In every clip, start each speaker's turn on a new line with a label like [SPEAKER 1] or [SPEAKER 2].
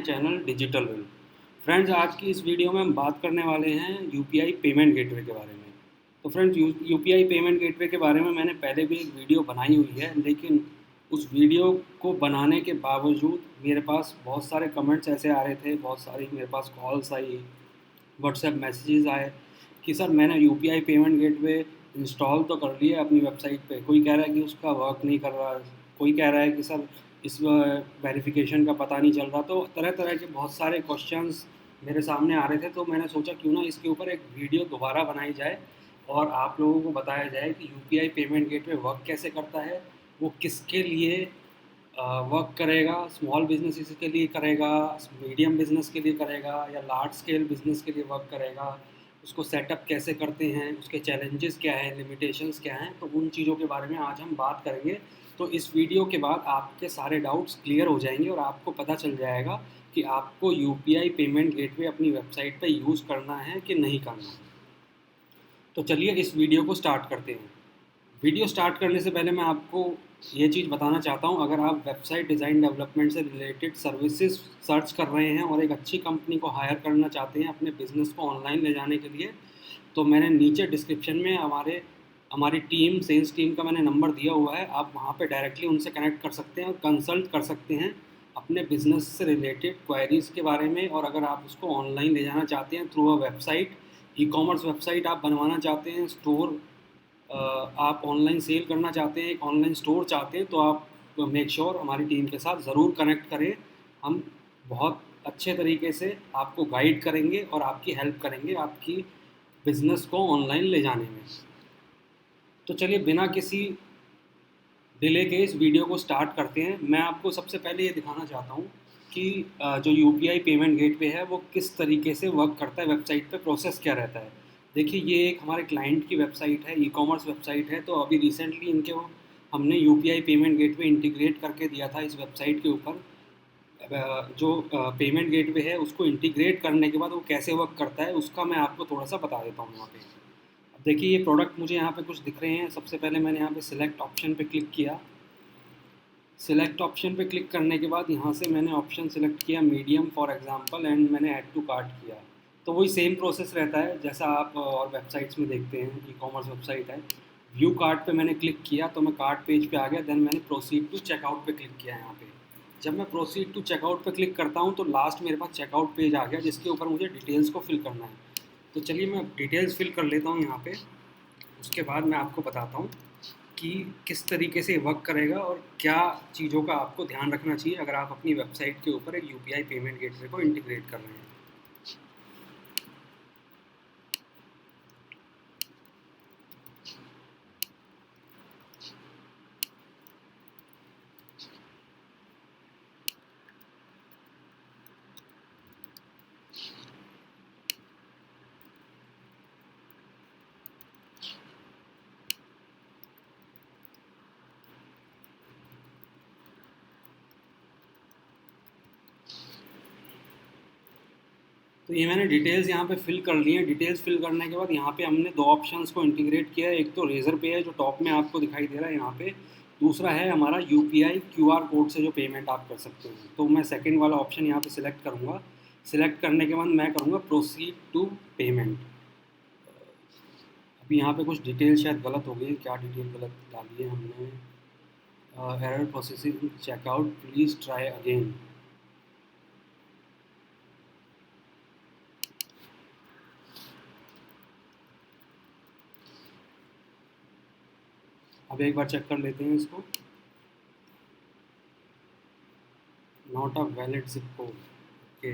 [SPEAKER 1] Channel digital well. Friends, आज की इस वीडियो में हम बात करने वाले हैं यूपीआई पेमेंट गेटवे के बारे में। तो फ्रेंड्स, यूपीआई पेमेंट गेटवे के बारे में मैंने पहले भी एक वीडियो बनाई हुई है, लेकिन उस वीडियो को बनाने के बावजूद मेरे पास बहुत सारे कमेंट्स ऐसे आ रहे थे, बहुत सारी मेरे पास कॉल्स आई, व्हाट्सएप मैसेजेस आए कि सर मैंने यूपीआई पेमेंट गेटवे इंस्टॉल तो कर लिया अपनी वेबसाइट पे, कोई कह रहा है कि उसका वर्क नहीं कर रहा, कोई कह रहा है कि सर इस वेरिफिकेशन का पता नहीं चल रहा। तो तरह तरह के बहुत सारे क्वेश्चंस मेरे सामने आ रहे थे, तो मैंने सोचा क्यों ना इसके ऊपर एक वीडियो दोबारा बनाई जाए और आप लोगों को बताया जाए कि यूपीआई पेमेंट गेटवे वर्क कैसे करता है, वो किसके लिए वर्क करेगा, स्मॉल बिजनेस के लिए करेगा, मीडियम बिजनेस के लिए करेगा या लार्ज स्केल बिजनेस के लिए वर्क करेगा, उसको सेटअप कैसे करते हैं, उसके चैलेंजेस क्या हैं, लिमिटेशंस क्या हैं। तो उन चीज़ों के बारे में आज हम बात करेंगे। तो इस वीडियो के बाद आपके सारे डाउट्स क्लियर हो जाएंगे और आपको पता चल जाएगा कि आपको यूपीआई पेमेंट गेटवे अपनी वेबसाइट पर यूज़ करना है कि नहीं करना। तो चलिए इस वीडियो को स्टार्ट करते हैं। वीडियो स्टार्ट करने से पहले मैं आपको ये चीज़ बताना चाहता हूँ, अगर आप वेबसाइट डिज़ाइन डेवलपमेंट से रिलेटेड सर्विसेज सर्च कर रहे हैं और एक अच्छी कंपनी को हायर करना चाहते हैं अपने बिजनेस को ऑनलाइन ले जाने के लिए, तो मैंने नीचे डिस्क्रिप्शन में हमारी टीम, सेल्स टीम का मैंने नंबर दिया हुआ है। आप वहाँ पे डायरेक्टली उनसे कनेक्ट कर सकते हैं और कंसल्ट कर सकते हैं अपने बिजनेस से रिलेटेड क्वेरीज़ के बारे में। और अगर आप उसको ऑनलाइन ले जाना चाहते हैं through a website, e commerce website आप बनवाना चाहते हैं, स्टोर आप ऑनलाइन सेल करना चाहते हैं, एक ऑनलाइन स्टोर चाहते हैं, तो आप मेक श्योर हमारी टीम के साथ ज़रूर कनेक्ट करें। हम बहुत अच्छे तरीके से आपको गाइड करेंगे और आपकी हेल्प करेंगे आपकी बिज़नेस को ऑनलाइन ले जाने में। तो चलिए बिना किसी डिले के इस वीडियो को स्टार्ट करते हैं। मैं आपको सबसे पहले ये दिखाना चाहता हूँ कि जो यूपीआई पेमेंट गेटवे है वो किस तरीके से वर्क करता है, वेबसाइट पे प्रोसेस क्या रहता है। देखिए, ये एक हमारे क्लाइंट की वेबसाइट है, ई कॉमर्स वेबसाइट है। तो अभी रिसेंटली हमने यूपीआई पेमेंट गेटवे इंटीग्रेट करके दिया था इस वेबसाइट के ऊपर। जो पेमेंट गेटवे है उसको इंटीग्रेट करने के बाद वो कैसे वर्क करता है उसका मैं आपको थोड़ा सा बता देता हूँ यहाँ पे। अब देखिए, ये प्रोडक्ट मुझे यहाँ पे कुछ दिख रहे हैं। सबसे पहले मैंने यहाँ पे सिलेक्ट ऑप्शन पे क्लिक किया। सिलेक्ट ऑप्शन पे क्लिक करने के बाद यहाँ से मैंने ऑप्शन सिलेक्ट किया मीडियम फॉर एग्जांपल, एंड मैंने ऐड टू कार्ट किया। तो वही सेम प्रोसेस रहता है जैसा आप और वेबसाइट्स में देखते हैं, ई कॉमर्स वेबसाइट है। व्यू कार्ट पे मैंने क्लिक किया तो मैं कार्ट पेज पे आ गया। देन मैंने प्रोसीड टू चेकआउट पे क्लिक किया। यहाँ पे जब मैं प्रोसीड टू चेकआउट पे क्लिक करता हूँ तो लास्ट मेरे पास चेकआउट पेज आ गया जिसके ऊपर मुझे डिटेल्स को फिल करना है। तो चलिए मैं डिटेल्स फिल कर लेता हूँ यहाँ पे। उसके बाद मैं आपको बताता हूँ कि किस तरीके से वर्क करेगा और क्या चीज़ों का आपको ध्यान रखना चाहिए अगर आप अपनी वेबसाइट के ऊपर एक यूपीआई पेमेंट गेटवे को इंटीग्रेट कर रहे हैं। तो ये मैंने डिटेल्स यहाँ पे फिल कर ली है। डिटेल्स फिल करने के बाद यहाँ पे हमने दो ऑप्शंस को इंटीग्रेट किया है। एक तो रेजर पे है जो टॉप में आपको दिखाई दे रहा है यहाँ पे, दूसरा है हमारा यूपीआई क्यूआर कोड से जो पेमेंट आप कर सकते हैं। तो मैं सेकंड वाला ऑप्शन यहाँ पे सिलेक्ट करूँगा। सिलेक्ट करने के बाद मैं करूँगा प्रोसीड टू पेमेंट। अभी यहाँ पे कुछ डिटेल शायद गलत हो गई। क्या डिटेल गलत डाली है हमने? Error processing checkout, please try again. अब एक बार चेक कर लेते हैं इसको। Not a valid zip code. Okay,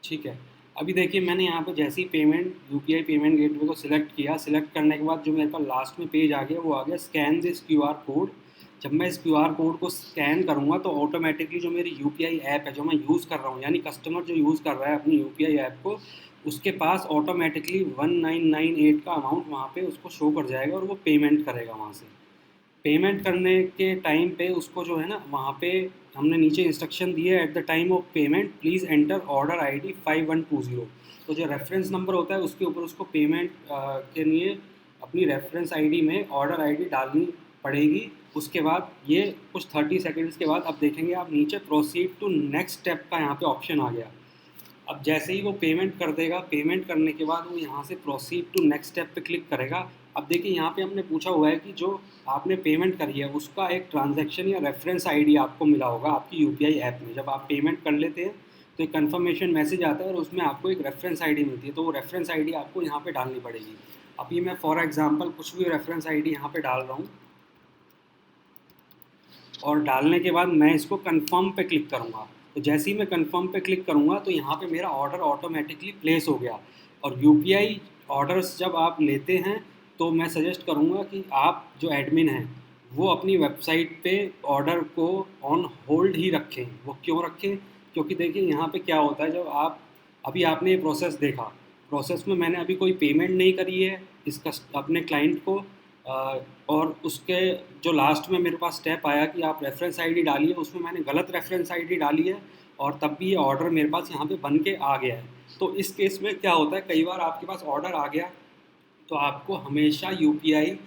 [SPEAKER 1] ठीक है। अभी देखिए, मैंने यहाँ पे जैसे ही पेमेंट यूपीआई पेमेंट गेटवे को सिलेक्ट किया, सिलेक्ट करने के बाद जो मेरे पास लास्ट में पेज आ गया वो आ गया स्कैन दिस क्यूआर कोड। जब मैं इस क्यूआर कोड को स्कैन करूँगा तो ऑटोमेटिकली जो मेरी यूपीआई ऐप है जो मैं यूज़ कर रहा हूँ, यानी कस्टमर जो यूज़ कर रहा है अपनी यूपीआई ऐप को, उसके पास ऑटोमेटिकली 1998 का अमाउंट वहाँ पे उसको शो कर जाएगा और वो पेमेंट करेगा वहाँ से। पेमेंट करने के टाइम पे उसको जो है ना, वहाँ पे हमने नीचे इंस्ट्रक्शन दिए, at the time of payment please enter order ID 5120। तो जो रेफरेंस नंबर होता है उसके ऊपर उसको पेमेंट के लिए अपनी रेफरेंस आईडी में ऑर्डर आईडी डालनी पड़ेगी। उसके बाद ये कुछ 30 सेकेंड्स के बाद अब देखेंगे आप नीचे प्रोसीड टू नेक्स्ट स्टेप का यहाँ पे ऑप्शन आ गया। अब जैसे ही वो पेमेंट कर देगा, पेमेंट करने के बाद वो यहाँ से प्रोसीड टू नेक्स्ट स्टेप पे क्लिक करेगा। अब देखिए यहाँ पे हमने पूछा हुआ है कि जो आपने पेमेंट करी है उसका एक ट्रांजैक्शन या रेफरेंस आईडी आपको मिला होगा आपकी यूपीआई ऐप में। जब आप पेमेंट कर लेते हैं तो एक कन्फर्मेशन मैसेज आता है और उसमें आपको एक रेफरेंस आईडी मिलती है, तो वो रेफरेंस आईडी आपको यहाँ पे डालनी पड़ेगी। अभी मैं फॉर एग्जांपल कुछ भी रेफरेंस आईडी यहाँ पे डाल रहा हूँ और डालने के बाद मैं इसको कंफर्म पे क्लिक करूँगा। तो जैसे ही मैं कंफर्म पे क्लिक करूँगा तो यहाँ पे मेरा ऑर्डर ऑटोमेटिकली प्लेस हो गया। और यूपीआई ऑर्डर्स जब आप लेते हैं तो मैं सजेस्ट करूँगा कि आप जो एडमिन हैं वो अपनी वेबसाइट पे ऑर्डर को ऑन होल्ड ही रखें। वो क्यों रखें? क्योंकि देखिए यहाँ पे क्या होता है, जब आप अभी आपने ये प्रोसेस देखा, प्रोसेस में मैंने अभी कोई पेमेंट नहीं करी है अपने क्लाइंट को, और उसके जो लास्ट में मेरे पास स्टेप आया कि आप रेफरेंस आईडी डालिए, उसमें मैंने गलत रेफरेंस आईडी डाली है और तब भी ये ऑर्डर मेरे पास यहाँ पे बन के आ गया है। तो इस केस में क्या होता है, कई बार आपके पास ऑर्डर आ गया तो आपको हमेशा यूपीआई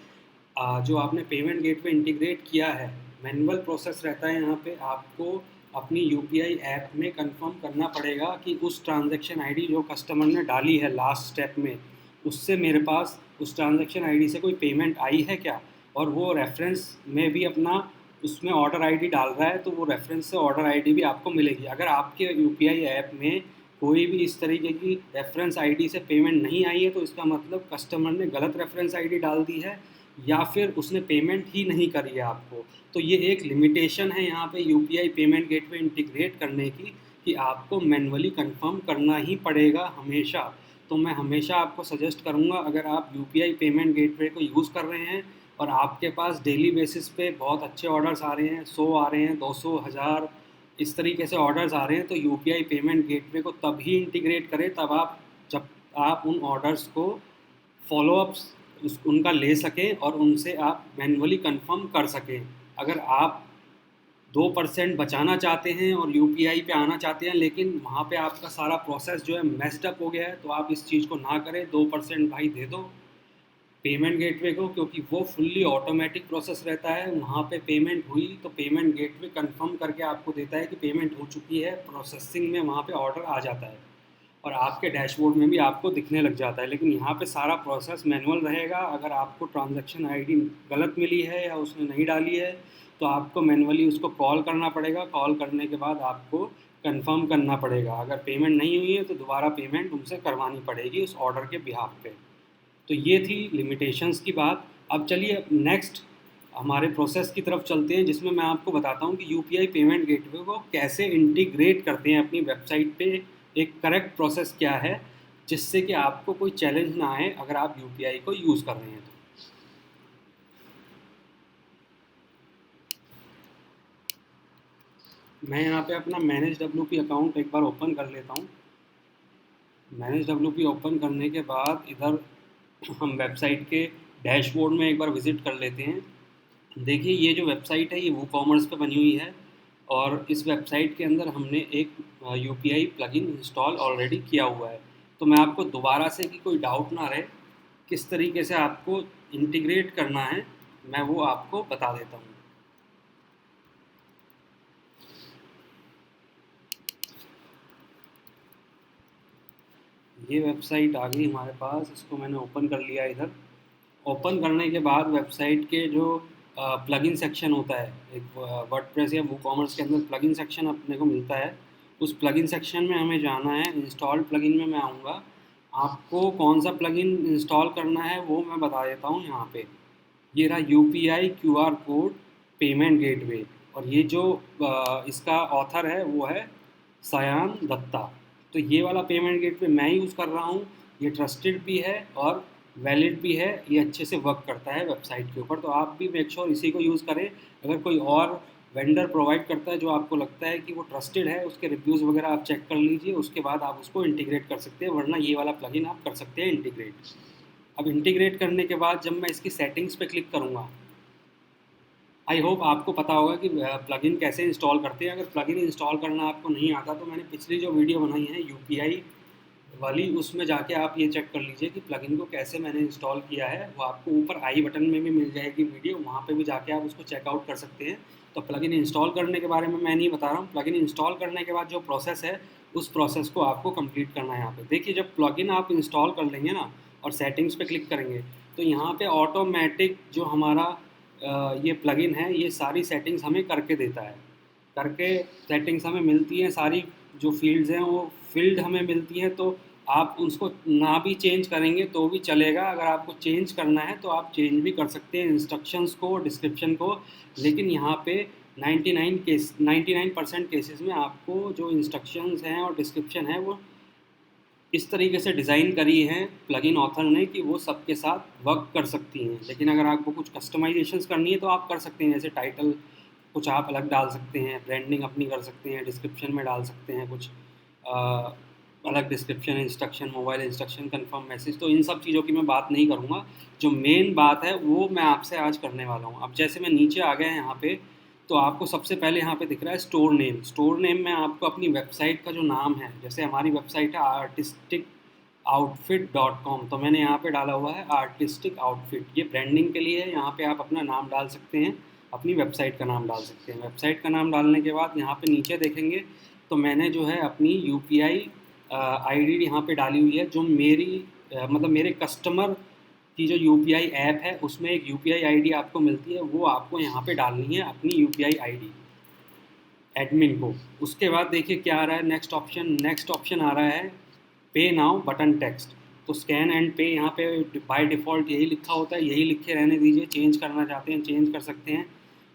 [SPEAKER 1] जो आपने पेमेंट गेटवे इंटीग्रेट किया है, मैनुअल प्रोसेस रहता है यहाँ पे, आपको अपनी यूपीआई ऐप में कंफर्म करना पड़ेगा कि उस ट्रांजैक्शन आईडी जो कस्टमर ने डाली है लास्ट स्टेप में, उससे मेरे पास उस ट्रांजैक्शन आईडी से कोई पेमेंट आई है क्या। और वो रेफरेंस में भी अपना उसमें ऑर्डर आईडी डाल रहा है तो वो रेफरेंस से ऑर्डर आईडी भी आपको मिलेगी। अगर आपके यूपीआई ऐप में कोई भी इस तरीके की रेफरेंस आईडी से पेमेंट नहीं आई है तो इसका मतलब कस्टमर ने गलत रेफरेंस आईडी डाल दी है या फिर उसने पेमेंट ही नहीं करी है आपको। तो ये एक लिमिटेशन है यहाँ पे यूपीआई पेमेंट गेटवे इंटीग्रेट करने की कि आपको मैन्युअली कंफर्म करना ही पड़ेगा हमेशा। तो मैं हमेशा आपको सजेस्ट करूँगा, अगर आप यूपीआई पेमेंट गेटवे को यूज़ कर रहे हैं और आपके पास डेली बेसिस पे बहुत अच्छे ऑर्डर्स आ रहे हैं, 100 आ रहे हैं, 200, 1000 इस तरीके से ऑर्डर्स आ रहे हैं, तो यूपीआई पेमेंट गेटवे को तभी इंटीग्रेट करें जब आप उन ऑर्डर्स को फॉलोअप्स उनका ले सकें और उनसे आप मैन्युअली कंफर्म कर सकें। अगर आप 2% बचाना चाहते हैं और यूपीआई पे आना चाहते हैं लेकिन वहाँ पे आपका सारा प्रोसेस जो है मेस्ड अप हो गया है, तो आप इस चीज़ को ना करें। 2% भाई दे दो पेमेंट गेटवे को, क्योंकि वो फुल्ली ऑटोमेटिक प्रोसेस रहता है। वहाँ पे पेमेंट हुई तो पेमेंट गेटवे कंफर्म करके आपको देता है कि पेमेंट हो चुकी है, प्रोसेसिंग में वहाँ पे ऑर्डर आ जाता है और आपके डैशबोर्ड में भी आपको दिखने लग जाता है। लेकिन यहाँ पे सारा प्रोसेस मैनुअल रहेगा। अगर आपको ट्रांजैक्शन आईडी गलत मिली है या उसने नहीं डाली है तो आपको मैनुअली उसको कॉल करना पड़ेगा। कॉल करने के बाद आपको कंफर्म करना पड़ेगा। अगर पेमेंट नहीं हुई है तो दोबारा पेमेंट उनसे करवानी पड़ेगी उस ऑर्डर के बिहाफ पे। तो ये थी लिमिटेशंस की बात। अब चलिए नेक्स्ट हमारे प्रोसेस की तरफ चलते हैं, जिसमें मैं आपको बताता हूँ कि यूपीआई पेमेंट गेटवे को कैसे इंटीग्रेट करते हैं अपनी वेबसाइट पे। एक करेक्ट प्रोसेस क्या है जिससे कि आपको कोई चैलेंज ना आए अगर आप यूपीआई को यूज़ कर रहे हैं तो। मैं यहाँ पे अपना मैनेज डब्ल्यूपी अकाउंट एक बार ओपन कर लेता हूँ। मैनेज डब्ल्यूपी ओपन करने के बाद इधर हम वेबसाइट के डैशबोर्ड में एक बार विज़िट कर लेते हैं। देखिए ये जो वेबसाइट है ये वूकॉमर्स पे बनी हुई है और इस वेबसाइट के अंदर हमने एक यूपीआई प्लगइन इंस्टॉल ऑलरेडी किया हुआ है। तो मैं आपको दोबारा से कि कोई डाउट ना रहे किस तरीके से आपको इंटीग्रेट करना है, मैं वो आपको बता देता हूँ। ये वेबसाइट आ गई हमारे पास, इसको मैंने ओपन कर लिया। इधर ओपन करने के बाद वेबसाइट के जो प्लगइन सेक्शन होता है, एक वर्डप्रेस या वूकॉमर्स के अंदर प्लगइन सेक्शन अपने को मिलता है। उस प्लगइन सेक्शन में हमें जाना है। इंस्टॉल प्लगइन में मैं आऊँगा। आपको कौन सा प्लगइन इंस्टॉल करना है वो मैं बता देता हूँ। यहाँ पे ये रहा UPI QR code payment gateway, और ये जो इसका ऑथर है वो है सयान दत्ता। तो ये वाला पेमेंट गेटवे मैं यूज़ कर रहा हूँ। ये ट्रस्टेड भी है और वैलिड भी है, ये अच्छे से वर्क करता है वेबसाइट के ऊपर। तो आप भी मेक श्योर इसी को यूज़ करें। अगर कोई और वेंडर प्रोवाइड करता है जो आपको लगता है कि वो ट्रस्टेड है, उसके रिव्यूज़ वगैरह आप चेक कर लीजिए, उसके बाद आप उसको इंटीग्रेट कर सकते हैं, वरना ये वाला प्लगइन आप कर सकते हैं इंटीग्रेट। अब इंटीग्रेट करने के बाद जब मैं इसकी सेटिंग्स पे क्लिक करूँगा, आई होप आपको पता होगा कि प्लगइन कैसे इंस्टॉल करते हैं। अगर प्लगइन इंस्टॉल करना आपको नहीं आता तो मैंने पिछली जो वीडियो बनाई है यूपीआई वाली, उसमें जाके आप ये चेक कर लीजिए कि प्लगइन को कैसे मैंने इंस्टॉल किया है। वो आपको ऊपर आई बटन में भी मिल जाएगी वीडियो, वहाँ पे भी जाके आप उसको चेकआउट कर सकते हैं। तो प्लगइन इंस्टॉल करने के बारे में मैं नहीं बता रहा हूँ, प्लगइन इंस्टॉल करने के बाद जो प्रोसेस है उस प्रोसेस को आपको कंप्लीट करना है यहाँ पे। देखिए जब प्लगइन आप इंस्टॉल कर लेंगे ना और सेटिंग्स पे क्लिक करेंगे तो यहाँ पे ऑटोमेटिक जो हमारा ये प्लगइन है ये सारी सेटिंग्स हमें करके देता है। करके सेटिंग्स हमें मिलती हैं सारी, जो फील्ड्स हैं वो फील्ड हमें मिलती हैं, तो आप उसको ना भी चेंज करेंगे तो भी चलेगा। अगर आपको चेंज करना है तो आप चेंज भी कर सकते हैं इंस्ट्रक्शंस को, डिस्क्रिप्शन को। लेकिन यहाँ पे 99% केसेस में आपको जो इंस्ट्रक्शंस हैं और डिस्क्रिप्शन है वो इस तरीके से डिज़ाइन करी है प्लगइन ऑथर ने कि वो सबके साथ वर्क कर सकती हैं। लेकिन अगर आपको कुछ कस्टमाइजेशंस करनी है तो आप कर सकते हैं, जैसे टाइटल कुछ आप अलग डाल सकते हैं, ब्रांडिंग अपनी कर सकते हैं, डिस्क्रिप्शन में डाल सकते हैं कुछ अलग description, instruction, mobile instruction, confirm message. तो इन सब चीज़ों की मैं बात नहीं करूँगा, जो मेन बात है वो मैं आपसे आज करने वाला हूँ। अब जैसे मैं नीचे आ गया यहाँ पे, तो आपको सबसे पहले यहाँ पे दिख रहा है स्टोर नेम। स्टोर नेम में आपको अपनी वेबसाइट का जो नाम है, जैसे हमारी वेबसाइट है artisticoutfit.com, तो मैंने यहाँ पे डाला हुआ है आर्टिस्टिक आउटफिट। ये ब्रांडिंग के लिए है, यहाँ पे आप अपना नाम डाल सकते हैं, अपनी वेबसाइट का नाम डाल सकते हैं। वेबसाइट का नाम डालने के बाद यहाँ पे नीचे देखेंगे तो मैंने जो है अपनी यूपीआई आईडी यहाँ पे डाली हुई है, जो मेरी मतलब मेरे कस्टमर की जो यूपीआई ऐप है उसमें एक यूपीआई आईडी आपको मिलती है, वो आपको यहाँ पे डालनी है, अपनी यूपीआई आईडी एडमिन को। उसके बाद देखिए क्या आ रहा है नेक्स्ट ऑप्शन आ रहा है पे नाउ बटन टेक्स्ट। तो स्कैन एंड पे यहाँ पे बाय डिफ़ॉल्ट यही लिखा होता है, यही लिखे रहने दीजिए। चेंज करना चाहते हैं चेंज कर सकते हैं।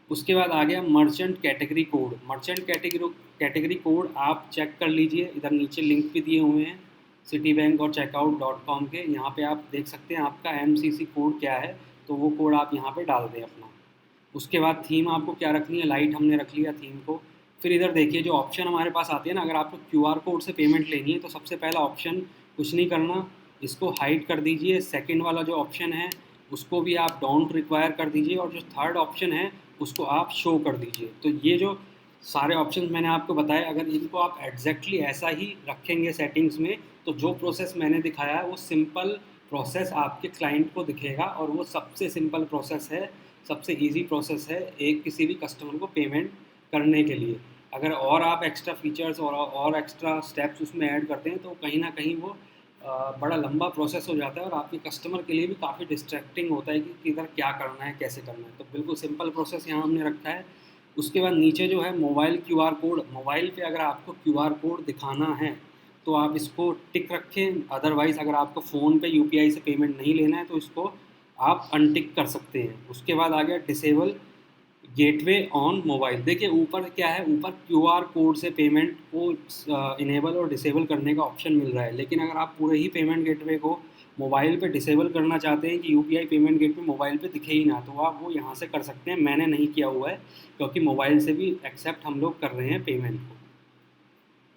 [SPEAKER 1] उसके बाद आ गया merchant category code. Merchant category code आप चेक कर लीजिए, इधर नीचे लिंक भी दिए हुए हैं सिटी बैंक और checkout.com के। यहाँ पे आप देख सकते हैं आपका MCC कोड क्या है, तो वो कोड आप यहाँ पे डाल दें अपना। उसके बाद थीम आपको क्या रखनी है, लाइट हमने रख लिया थीम को। फिर इधर देखिए जो ऑप्शन हमारे पास आती है ना, अगर आपको क्यूआर कोड से पेमेंट लेनी है तो सबसे पहला ऑप्शन कुछ नहीं करना, इसको हाइड कर दीजिए। सेकंड वाला जो ऑप्शन है उसको भी आप डोंट रिक्वायर कर दीजिए, और जो थर्ड ऑप्शन है उसको आप शो कर दीजिए। तो ये जो सारे ऑप्शन मैंने आपको बताए, अगर इनको आप एग्जैक्टली ऐसा ही रखेंगे सेटिंग्स में, तो जो प्रोसेस मैंने दिखाया है वो सिंपल प्रोसेस आपके क्लाइंट को दिखेगा, और वो सबसे सिंपल प्रोसेस है, सबसे इजी प्रोसेस है एक किसी भी कस्टमर को पेमेंट करने के लिए। अगर और आप एक्स्ट्रा फीचर्स और एक्स्ट्रा स्टेप्स उसमें ऐड करते हैं तो कहीं ना कहीं वो बड़ा लंबा प्रोसेस हो जाता है, और आपके कस्टमर के लिए भी काफ़ी डिस्ट्रैक्टिंग होता है कि इधर क्या करना है कैसे करना है। तो बिल्कुल सिंपल प्रोसेस यहाँ हमने रखा है। उसके बाद नीचे जो है मोबाइल क्यूआर कोड, मोबाइल पे अगर आपको क्यूआर कोड दिखाना है तो आप इसको टिक रखें। अदरवाइज़ अगर आपको फ़ोन पे यूपीआई से पेमेंट नहीं लेना है तो इसको आप अनटिक कर सकते हैं। उसके बाद आ गया डिसेबल गेटवे ऑन मोबाइल। देखिए ऊपर क्या है, ऊपर क्यूआर कोड से पेमेंट को इनेबल और डिसेबल करने का ऑप्शन मिल रहा है। लेकिन अगर आप पूरे ही पेमेंट गेटवे को मोबाइल पे डिसेबल करना चाहते हैं कि यूपीआई पेमेंट गेटवे मोबाइल पे दिखे ही ना, तो आप वो यहाँ से कर सकते हैं। मैंने नहीं किया हुआ है क्योंकि मोबाइल से भी एक्सेप्ट हम लोग कर रहे हैं पेमेंट को।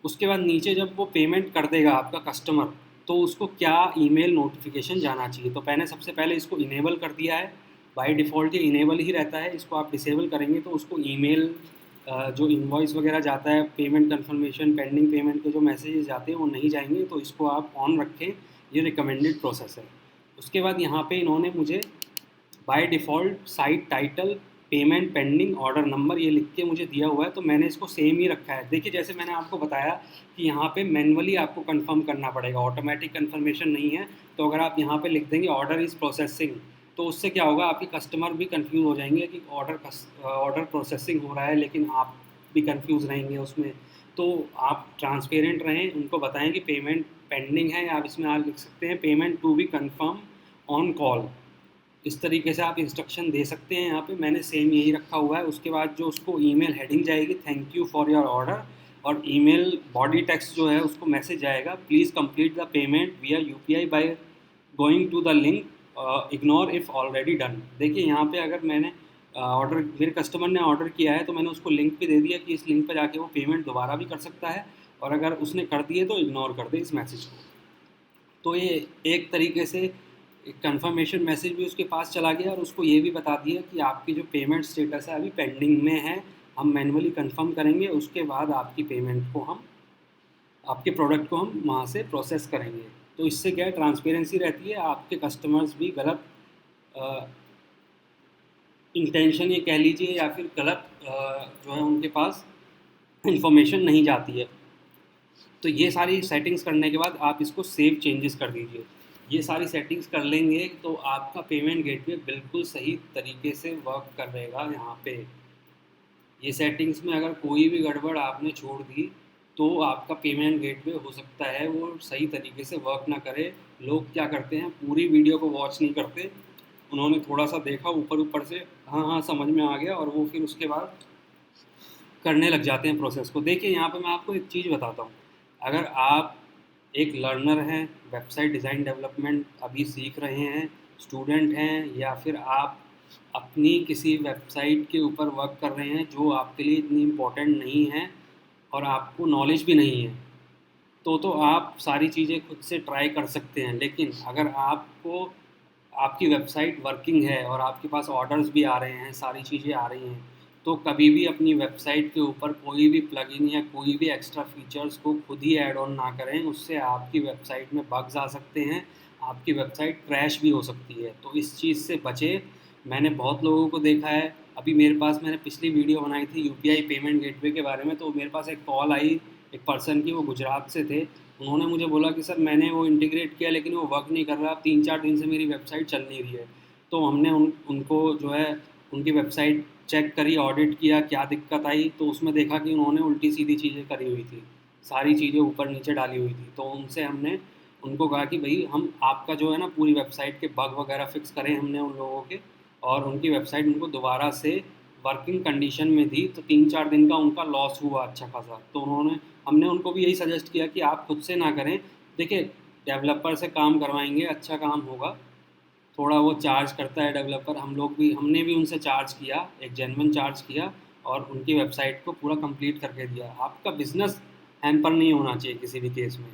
[SPEAKER 1] उसके बाद नीचे जब वो पेमेंट कर देगा आपका कस्टमर, तो उसको क्या ईमेल नोटिफिकेशन जाना चाहिए। तो मैंने सबसे पहले इसको इनेबल कर दिया है, बाय डिफ़ॉल्ट ये इनेबल ही रहता है। इसको आप डिसेबल करेंगे तो उसको ईमेल जो इनवॉइस वगैरह जाता है, पेमेंट कंफर्मेशन, पेंडिंग पेमेंट के जो मैसेजेस जाते हैं वो नहीं जाएंगे। तो इसको आप ऑन रखें, ये रिकमेंडेड प्रोसेस है। उसके बाद यहाँ पे इन्होंने मुझे by default site title, payment pending, order number ये लिख के मुझे दिया हुआ है, तो मैंने इसको सेम ही रखा है। देखिए जैसे मैंने आपको बताया कि यहाँ पे मैनुअली आपको कंफर्म करना पड़ेगा, ऑटोमेटिक कंफर्मेशन नहीं है। तो अगर आप यहाँ पे लिख देंगे ऑर्डर इज़ प्रोसेसिंग, तो उससे क्या होगा, आपके कस्टमर भी कंफ्यूज हो जाएंगे कि ऑर्डर प्रोसेसिंग हो रहा है, लेकिन आप भी कंफ्यूज रहेंगे उसमें। तो आप ट्रांसपेरेंट रहें, उनको बताएं कि पेमेंट पेंडिंग है। आप इसमें आप लिख सकते हैं payment to be confirm on call. इस तरीके से आप इंस्ट्रक्शन दे सकते हैं। यहाँ पे मैंने सेम यही रखा हुआ है। उसके बाद जो उसको ईमेल हेडिंग जाएगी thank you for your order, और ईमेल बॉडी टेक्स्ट जो है उसको मैसेज आएगा please complete the payment via UPI by going to the link, ignore if already done. देखिए यहाँ पे अगर मैंने ऑर्डर, मेरे कस्टमर ने ऑर्डर किया है तो मैंने उसको लिंक भी दे दिया कि इस लिंक पर जाके वो पेमेंट दोबारा भी कर सकता है, और अगर उसने कर दिए तो इग्नोर कर दे इस मैसेज को। तो ये एक तरीके से कंफर्मेशन मैसेज भी उसके पास चला गया, और उसको ये भी बता दिया कि आपकी जो पेमेंट स्टेटस है अभी पेंडिंग में है, हम मैन्युअली कंफर्म करेंगे, उसके बाद आपकी पेमेंट को हम आपके प्रोडक्ट को हम वहाँ से प्रोसेस करेंगे। तो इससे क्या है, ट्रांसपेरेंसी रहती है, आपके कस्टमर्स भी गलत इंटेंशन ये कह लीजिए या फिर गलत जो है उनके पास इंफॉर्मेशन नहीं जाती है। तो ये सारी सेटिंग्स करने के बाद आप इसको सेव चेंजेस कर दीजिए। ये सारी सेटिंग्स कर लेंगे तो आपका पेमेंट गेटवे बिल्कुल सही तरीके से वर्क करेगा यहाँ पे। ये सेटिंग्स में अगर कोई भी गड़बड़ आपने छोड़ दी तो आपका पेमेंट गेटवे हो सकता है वो सही तरीके से वर्क ना करे। लोग क्या करते हैं, पूरी वीडियो को वॉच नहीं करते, उन्होंने थोड़ा सा देखा ऊपर ऊपर से, हाँ हाँ समझ में आ गया, और वो फिर उसके बाद करने लग जाते हैं प्रोसेस को। देखिए यहाँ पे मैं आपको एक चीज़ बताता हूँ, अगर आप एक लर्नर हैं, वेबसाइट डिज़ाइन डेवलपमेंट अभी सीख रहे हैं, स्टूडेंट हैं, या फिर आप अपनी किसी वेबसाइट के ऊपर वर्क कर रहे हैं जो आपके लिए इतनी इम्पोर्टेंट नहीं है और आपको नॉलेज भी नहीं है, तो आप सारी चीज़ें खुद से ट्राई कर सकते हैं। लेकिन अगर आपको आपकी वेबसाइट वर्किंग है और आपके पास ऑर्डर्स भी आ रहे हैं, सारी चीज़ें आ रही हैं, तो कभी भी अपनी वेबसाइट के ऊपर कोई भी प्लगइन या कोई भी एक्स्ट्रा फीचर्स को खुद ही ऐड ऑन ना करें। उससे आपकी वेबसाइट में बग्स आ सकते हैं, आपकी वेबसाइट क्रैश भी हो सकती है। तो इस चीज़ से बचें। मैंने बहुत लोगों को देखा है, अभी मेरे पास, मैंने पिछली वीडियो बनाई थी यूपीआई पेमेंट गेटवे के बारे में, तो मेरे पास एक कॉल आई एक पर्सन की, वो गुजरात से थे। उन्होंने मुझे बोला कि सर मैंने वो इंटीग्रेट किया लेकिन वो वर्क नहीं कर रहा, 3-4 दिन से मेरी वेबसाइट चल नहीं रही है। तो हमने उनको जो है उनकी वेबसाइट चेक करी, ऑडिट किया, क्या दिक्कत आई, तो उसमें देखा कि उन्होंने उल्टी सीधी चीज़ें करी हुई थी, सारी चीज़ें ऊपर नीचे डाली हुई थी। तो उनसे हमने उनको कहा कि भाई हम आपका जो है ना पूरी वेबसाइट के बग वगैरह फिक्स करें हमने उन लोगों के, और उनकी वेबसाइट उनको दोबारा से वर्किंग कंडीशन में दी। तो 3-4 दिन का उनका लॉस हुआ अच्छा खासा। तो हमने उनको भी यही सजेस्ट किया कि आप खुद से ना करें। देखिए, डेवलपर से काम करवाएंगे, अच्छा काम होगा, थोड़ा वो चार्ज करता है डेवलपर, हमने भी उनसे चार्ज किया, एक जेन्युइन चार्ज किया, और उनकी वेबसाइट को पूरा कंप्लीट करके दिया। आपका बिज़नेस हैम्पर नहीं होना चाहिए किसी भी केस में।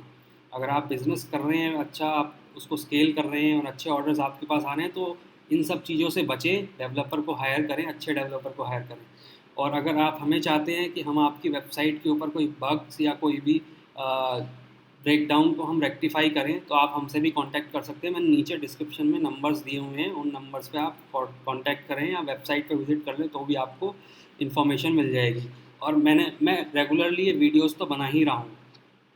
[SPEAKER 1] अगर आप बिज़नेस कर रहे हैं अच्छा, आप उसको स्केल कर रहे हैं और अच्छे ऑर्डर्स आपके पास आ रहे हैं, तो इन सब चीज़ों से बचें, डेवलपर को हायर करें, अच्छे डेवलपर को हायर करें। और अगर आप हमें चाहते हैं कि हम आपकी वेबसाइट के ऊपर कोई बग्स या कोई भी ब्रेकडाउन को हम रेक्टिफाई करें, तो आप हमसे भी कांटेक्ट कर सकते हैं। मैंने नीचे डिस्क्रिप्शन में नंबर्स दिए हुए हैं, उन नंबर्स पे आप कांटेक्ट करें या वेबसाइट पे विजिट कर लें, तो भी आपको इन्फॉर्मेशन मिल जाएगी। और मैं रेगुलरली ये वीडियोस तो बना ही रहा हूँ,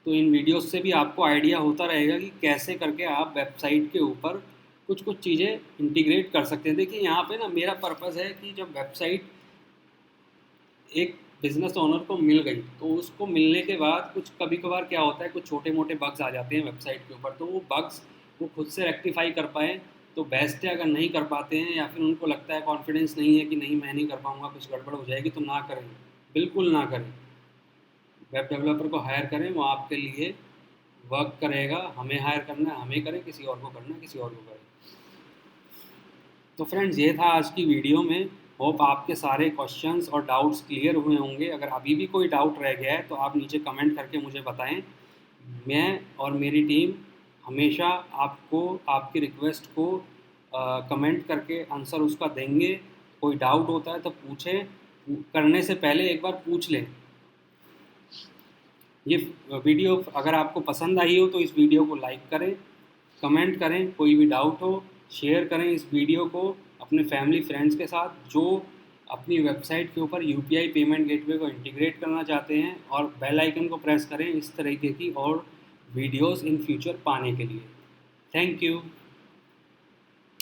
[SPEAKER 1] तो इन वीडियोस से भी आपको आइडिया होता रहेगा कि कैसे करके आप वेबसाइट के ऊपर कुछ कुछ चीज़ें इंटीग्रेट कर सकते हैं। देखिए यहाँ पे ना मेरा पर्पज़ है कि जब वेबसाइट एक बिज़नेस ओनर को मिल गई, तो उसको मिलने के बाद कुछ कभी कभार क्या होता है, कुछ छोटे मोटे बग्स आ जाते हैं वेबसाइट के ऊपर, तो वो बग्स वो खुद से रेक्टिफाई कर पाए तो बेस्ट है। अगर नहीं कर पाते हैं या फिर उनको लगता है, कॉन्फिडेंस नहीं है कि नहीं मैं नहीं कर पाऊँगा, कुछ गड़बड़ हो जाएगी, तो ना करें, बिल्कुल ना करें। वेब डेवलपर को हायर करें, वो आपके लिए वर्क करेगा। हमें हायर करना है हमें करें, किसी और को करना है किसी और को करें। तो फ्रेंड्स, ये था आज की वीडियो में। होप आपके सारे क्वेश्चंस और डाउट्स क्लियर हुए होंगे। अगर अभी भी कोई डाउट रह गया है तो आप नीचे कमेंट करके मुझे बताएं। मैं और मेरी टीम हमेशा आपको आपकी रिक्वेस्ट को कमेंट करके आंसर उसका देंगे। कोई डाउट होता है तो पूछें, करने से पहले एक बार पूछ लें। ये वीडियो अगर आपको पसंद आई हो तो इस वीडियो को लाइक करें, कमेंट करें, कोई भी डाउट हो शेयर करें इस वीडियो को अपने फैमिली फ्रेंड्स के साथ जो अपनी वेबसाइट के ऊपर यूपीआई पेमेंट गेटवे को इंटीग्रेट करना चाहते हैं, और बेल आइकन को प्रेस करें इस तरीके की और वीडियोस इन फ्यूचर पाने के लिए। Thank you.